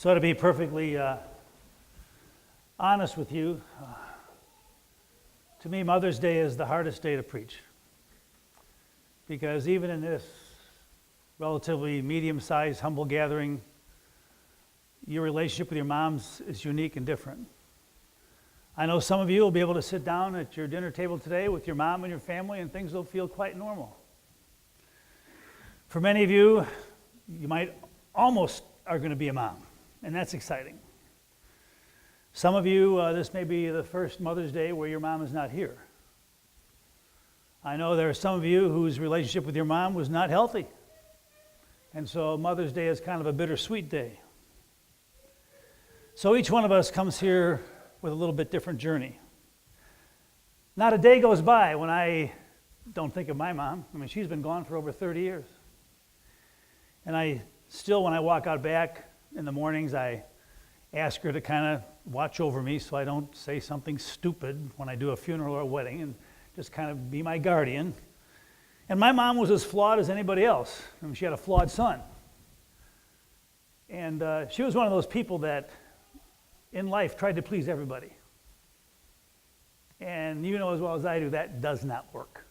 So to be perfectly honest with you, to me Mother's Day is the hardest day to preach. Because even in this relatively medium-sized, humble gathering, your relationship with your moms is unique and different. I know some of you will be able to sit down at your dinner table today with your mom and your family and things will feel quite normal. For many of you, you might almost are going to be a mom, and that's exciting. Some of you, this may be the first Mother's Day where your mom is not here. I know there are some of you whose relationship with your mom was not healthy, and so Mother's Day is kind of a bittersweet day. So each one of us comes here with a little bit different journey. Not a day goes by when I don't think of my mom. I mean, she's been gone for over 30 years. And I still, when I walk out back in the mornings, I ask her to kind of watch over me so I don't say something stupid when I do a funeral or a wedding, and just kind of be my guardian. And my mom was as flawed as anybody else. I mean, she had a flawed son. And she was one of those people that in life tried to please everybody. And you know as well as I do, that does not work.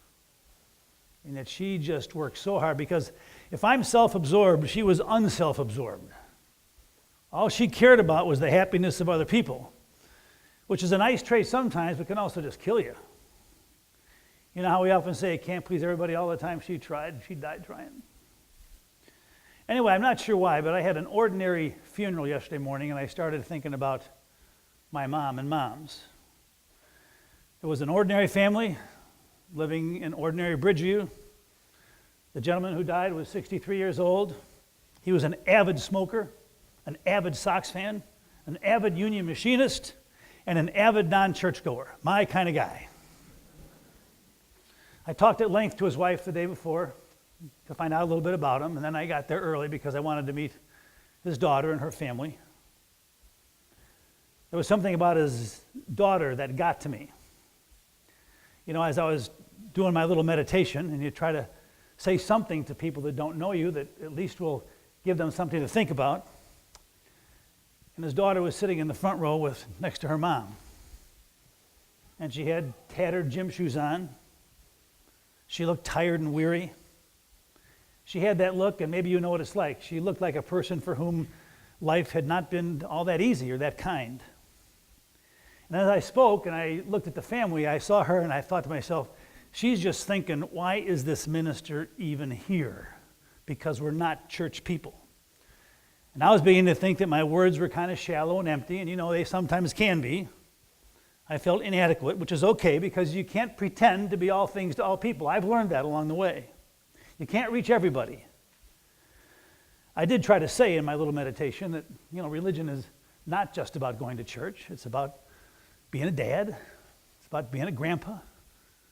And that she just worked so hard, because if I'm self-absorbed, she was unself-absorbed. All she cared about was the happiness of other people, which is a nice trait sometimes, but can also just kill you. You know how we often say, can't please everybody all the time? She tried, she died trying. Anyway, I'm not sure why, but I had an ordinary funeral yesterday morning, and I started thinking about my mom and moms. It was an ordinary family living in ordinary Bridgeview. The gentleman who died was 63 years old. He was an avid smoker, an avid Sox fan, an avid union machinist, and an avid non-churchgoer. My kind of guy. I talked at length to his wife the day before to find out a little bit about him, and then I got there early because I wanted to meet his daughter and her family. There was something about his daughter that got to me. You know, as I was doing my little meditation, and you try to say something to people that don't know you that at least will give them something to think about. And his daughter was sitting in the front row next to her mom. And she had tattered gym shoes on. She looked tired and weary. She had that look, and maybe you know what it's like. She looked like a person for whom life had not been all that easy or that kind. And as I spoke and I looked at the family, I saw her and I thought to myself, she's just thinking, why is this minister even here? Because we're not church people. And I was beginning to think that my words were kind of shallow and empty, and you know, they sometimes can be. I felt inadequate, which is okay, because you can't pretend to be all things to all people. I've learned that along the way. You can't reach everybody. I did try to say in my little meditation that, you know, religion is not just about going to church. It's about being a dad. It's about being a grandpa.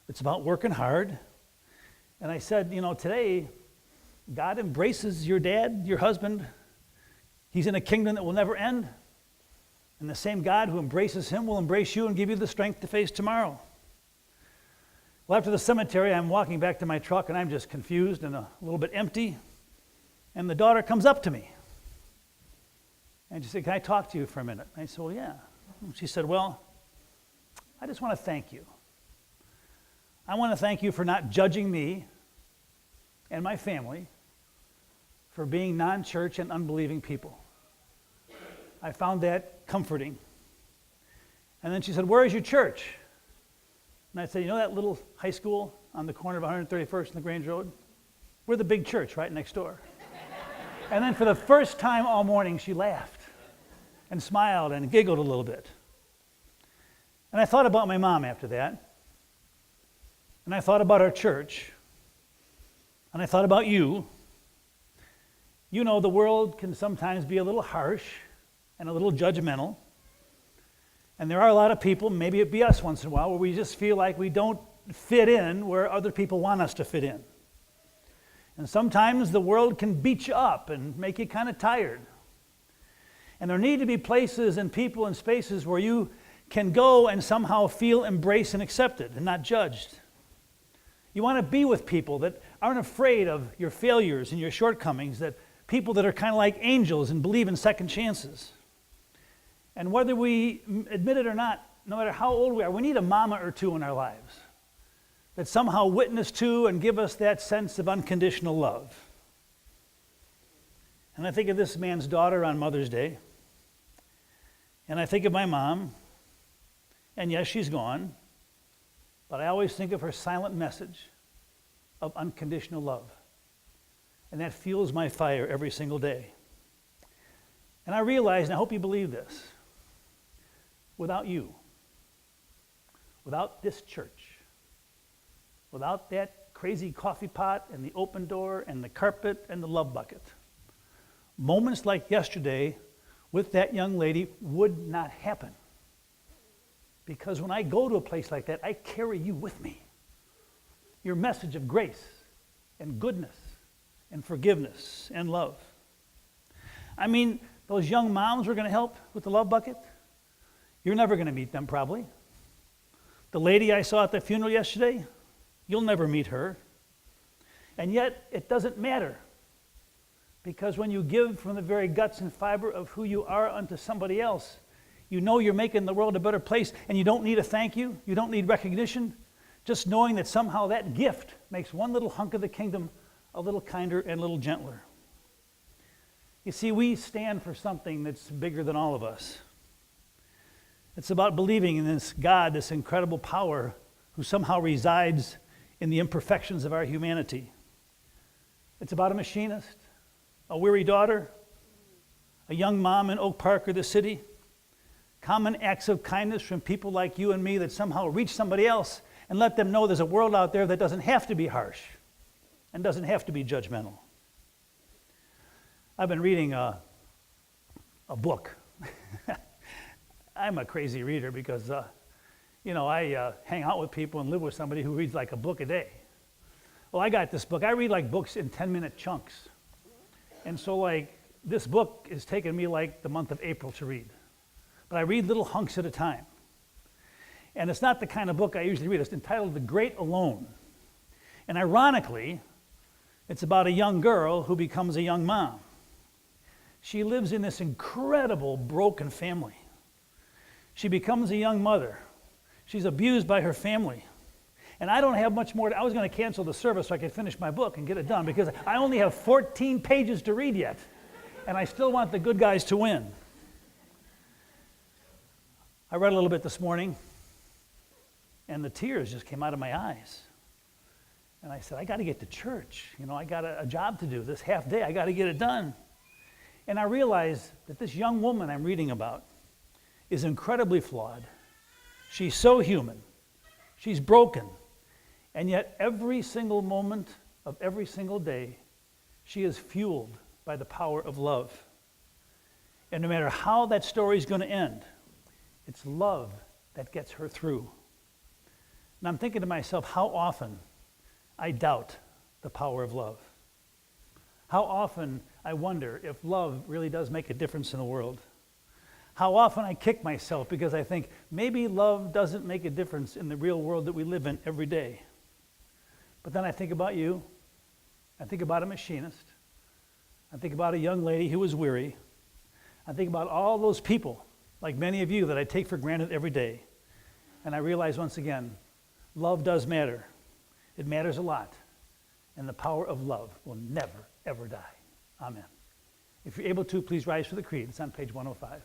It's about working hard. And I said, you know, today, God embraces your dad, your husband. He's in a kingdom that will never end. And the same God who embraces him will embrace you and give you the strength to face tomorrow. Well, after the cemetery, I'm walking back to my truck, and I'm just confused and a little bit empty. And the daughter comes up to me. And she said, can I talk to you for a minute? I said, well, yeah. And she said, well, I just want to thank you. I want to thank you for not judging me and my family for being non-church and unbelieving people. I found that comforting. And then she said, where is your church? And I said, you know that little high school on the corner of 131st and the Grange Road? We're the big church right next door. And then for the first time all morning, she laughed and smiled and giggled a little bit. And I thought about my mom after that. And I thought about our church. And I thought about you. You know, the world can sometimes be a little harsh and a little judgmental. And there are a lot of people, maybe it be us once in a while, where we just feel like we don't fit in where other people want us to fit in. And sometimes the world can beat you up and make you kind of tired. And there need to be places and people and spaces where you can go and somehow feel embraced and accepted and not judged. You want to be with people that aren't afraid of your failures and your shortcomings, that people that are kind of like angels and believe in second chances. And whether we admit it or not, no matter how old we are, we need a mama or two in our lives that somehow witness to and give us that sense of unconditional love. And I think of this man's daughter on Mother's Day, and I think of my mom, and yes, she's gone, but I always think of her silent message of unconditional love. And that fuels my fire every single day. And I realize, and I hope you believe this, without you, without this church, without that crazy coffee pot and the open door and the carpet and the love bucket, moments like yesterday with that young lady would not happen. Because when I go to a place like that, I carry you with me. Your message of grace and goodness and forgiveness and love. I mean, those young moms we're going to help with the love bucket, you're never going to meet them probably. The lady I saw at the funeral yesterday, you'll never meet her. And yet, it doesn't matter. Because when you give from the very guts and fiber of who you are unto somebody else, you know you're making the world a better place, and you don't need a thank you, you don't need recognition, just knowing that somehow that gift makes one little hunk of the kingdom a little kinder and a little gentler. You see, we stand for something that's bigger than all of us. It's about believing in this God, this incredible power, who somehow resides in the imperfections of our humanity. It's about a machinist, a weary daughter, a young mom in Oak Park or the city, common acts of kindness from people like you and me that somehow reach somebody else and let them know there's a world out there that doesn't have to be harsh and doesn't have to be judgmental. I've been reading a book. I'm a crazy reader because, I hang out with people and live with somebody who reads like a book a day. Well, I got this book. I read like books in 10-minute chunks. And so this book is taking me like the month of April to read. But I read little hunks at a time. And it's not the kind of book I usually read. It's entitled The Great Alone. And ironically, it's about a young girl who becomes a young mom. She lives in this incredible broken family. She becomes a young mother. She's abused by her family. And I don't have much more. I was going to cancel the service so I could finish my book and get it done because I only have 14 pages to read yet. And I still want the good guys to win. I read a little bit this morning, and the tears just came out of my eyes. And I said, I got to get to church. I got a job to do this half day. I got to get it done. And I realized that this young woman I'm reading about is incredibly flawed. She's so human. She's broken. And yet every single moment of every single day, she is fueled by the power of love. And no matter how that story is going to end, it's love that gets her through. And I'm thinking to myself, how often I doubt the power of love. How often I wonder if love really does make a difference in the world. How often I kick myself because I think maybe love doesn't make a difference in the real world that we live in every day. But then I think about you. I think about a machinist. I think about a young lady who was weary. I think about all those people, like many of you, that I take for granted every day. And I realize once again, love does matter. It matters a lot. And the power of love will never, ever die. Amen. If you're able to, please rise for the creed. It's on page 105.